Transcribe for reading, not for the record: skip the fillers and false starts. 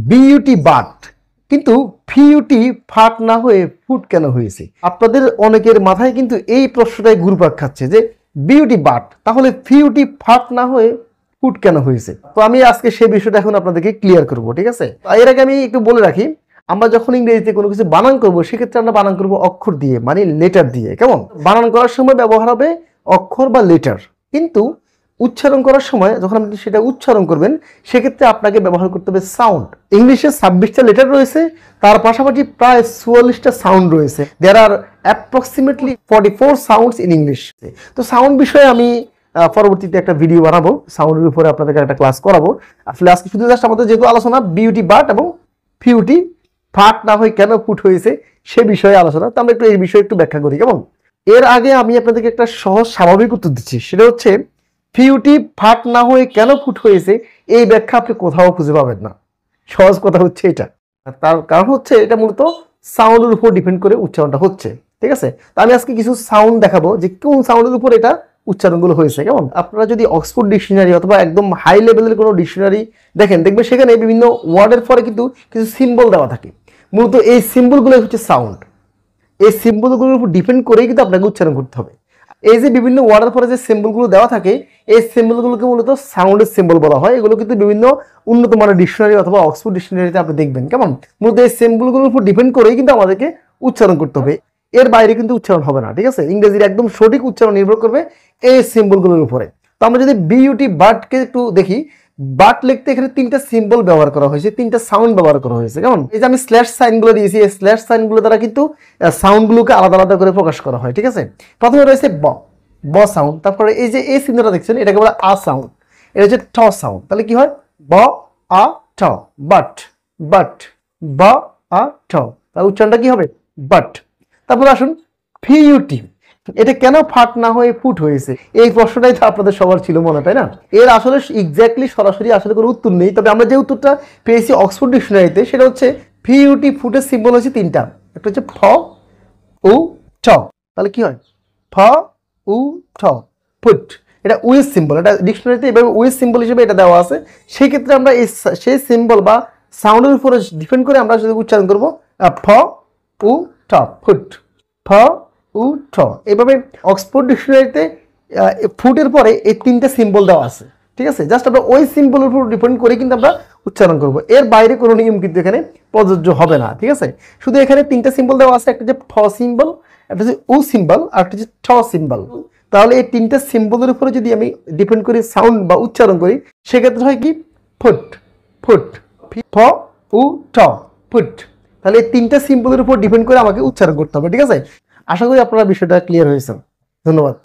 BUT but কিন্তু ফিইউটি ফাট না হয়ে ফুট কেন হয়েছে? আপনাদের অনেকের মাথায় কিন্তু এই প্রশ্নটাই ঘুরপাক খাচ্ছে যে বিইউটি বাট তাহলে ফিইউটি ফাট না হয়ে ফুট কেন হয়েছে। তো আমি আজকে সেই বিষয়টা এখন আপনাদেরকে ক্লিয়ার করব, ঠিক আছে? এর আগে আমি একটু বলে রাখি, আমরা যখন ইংরেজিতে কোনো কিছু বানান করব সেক্ষেত্রে আমরা বানান করব অক্ষর দিয়ে, মানে লেটার দিয়ে। কেমন? বানান করার সময় ব্যবহার হবে অক্ষর বা লেটার, কিন্তু উচ্চারণ করার সময় যখন আপনি সেটা উচ্চারণ করবেন সেক্ষেত্রে আপনাকে ব্যবহার করতে হবে সাউন্ড। ইংলিশে 26টা লেটার রয়েছে, তার পাশাপাশি প্রায় 44টা সাউন্ড রয়েছে। দেয়ার আর অ্যাপ্রক্সিমেটলি 44 সাউন্ডস ইন ইংলিশ। তো সাউন্ড বিষয়ে আমি পরবর্তীতে একটা ভিডিও বানাবো, সাউন্ডের উপরে আপনাদেরকে একটা ক্লাস করাবো। আসলে আজকে শুধু জাস্ট আমাদের যেহেতু আলোচনা বিইউটি বাট এবং ফিইউটি ফাট না হয়ে কেন ফুট হয়েছে সে বিষয়ে আলোচনা, তো আমরা একটু এই বিষয়ে একটু ব্যাখ্যা করি। কেমন? এর আগে আমি আপনাদেরকে একটা সহজ স্বাভাবিক উত্তর দিচ্ছি, সেটা হচ্ছে ফিইউটি ফাট না হয়ে কেন ফুট হয়েছে এই ব্যাখ্যা আপনি কোথাও খুঁজে পাবেন না। সহজ কথা হচ্ছে এটা, তার কারণ হচ্ছে এটা মূলত সাউন্ডের উপর ডিপেন্ড করে উচ্চারণটা হচ্ছে, ঠিক আছে? তো আমি আজকে কিছু সাউন্ড দেখাবো যে কোন সাউন্ডের উপর এটা উচ্চারণগুলো হয়েছে। কেমন? আপনারা যদি অক্সফোর্ড ডিকশনারি অথবা একদম হাই লেভেলের কোনো ডিকশনারি দেখেন, দেখবেন সেখানে বিভিন্ন ওয়ার্ডের পরে কিন্তু কিছু সিম্বল দেওয়া থাকে। মূলত এই সিম্বলগুলো হচ্ছে সাউন্ড। এই সিম্বলগুলোর উপর ডিপেন্ড করেই কিন্তু আপনাকে উচ্চারণ করতে হবে। এই যে বিভিন্ন ওয়ার্ডের পরে যে সিম্বলগুলো দেওয়া থাকে, এই সিম্বলগুলোকে মূলত সাউন্ডের সিম্বল বলা হয়। এগুলো কিন্তু বিভিন্ন উন্নত মানের ডিকশনারি অথবা অক্সফোর্ড ডিকশনারিতে আপনি দেখবেন। কেমন? মূলত এই সিম্বলগুলোর উপর ডিপেন্ড করেই কিন্তু আমাদেরকে উচ্চারণ করতে হবে, এর বাইরে কিন্তু উচ্চারণ হবে না, ঠিক আছে? ইংরেজির একদম সঠিক উচ্চারণ নির্ভর করবে এই সিম্বলগুলোর উপরে। তো আমরা যদি বিইউটি বাটকে একটু দেখি, বাট লিখতে এখানে 3টা সিম্বল ব্যবহার করা হয়েছে, 3টা সাউন্ড ব্যবহার করা হয়েছে। কেমন? এই যে আমি স্ল্যাশ সাইনগুলো দিয়েছি, এই স্ল্যাশ সাইনগুলো দ্বারা কিন্তু সাউন্ডগুলোকে আলাদা আলাদা করে প্রকাশ করা হয়, ঠিক আছে? প্রথমে রয়েছে ব ব সাউন্ড, তারপরে এই যে এই চিহ্নটা দেখছেন এটাকে বলে আ সাউন্ড, এটা হচ্ছে ট সাউন্ড। তাহলে কি হয়? ব আ ট, বাট বাট, ব আ ট, তার উচ্চারণটা কি হবে? বাট। তারপরে আসুন ফিইউটি, এটা কেন ফাট না হয়ে ফুট হয়েছে? এই প্রশ্নটাই তো আপনাদের সবার ছিল মনে, তাই না? এর আসলে এক্স্যাক্টলি সরাসরি আসলে কোনো উত্তর নেই, তবে আমরা যে উত্তরটা পেয়েছি অক্সফোর্ড ডিকশনারিতে সেটা হচ্ছে ফিইউটি ফুটের সিম্বল হচ্ছে 3টা। একটা হচ্ছে ফ উ ঠ, তাহলে কি হয়? ফ উ ঠ, ফুট। এটা উইস সিম্বল, এটা ডিকশনারিতে এভাবে উইস সিম্বল হিসেবে এটা দেওয়া আছে। সেই ক্ষেত্রে আমরা এই সেই সিম্বল বা সাউন্ডের উপরে ডিপেন্ড করে আমরা যদি উচ্চারণ করবো ফ উ ঠ, ফুট, ফ উ ঠ। এভাবে অক্সফোর্ড ডিকশনারিতে ফুটের পরে এই 3টা সিম্বল দেওয়া আছে, ঠিক আছে? জাস্ট আমরা ওই সিম্বলের উপর ডিপেন্ড করে কিন্তু আমরা উচ্চারণ করব, এর বাইরে কোনো নিয়ম কিন্তু এখানে প্রযোজ্য হবে না, ঠিক আছে? শুধু এখানে 3টা সিম্বল দেওয়া আছে, একটা যে ফ সিম্বল, একটা হচ্ছে উ সিম্বল, আর একটা হচ্ছে ঠ সিম্বল। তাহলে এই 3টা সিম্বলের উপরে যদি আমি ডিপেন্ড করি সাউন্ড বা উচ্চারণ করি সেক্ষেত্রে হয় কি? ফুট ফুট, ফ উ ঠ, ফুট। তাহলে এই 3টা সিম্বলের উপর ডিপেন্ড করে আমাকে উচ্চারণ করতে হবে, ঠিক আছে? আশা করি আপনারা বিষয়টা ক্লিয়ার হয়েছে। ধন্যবাদ।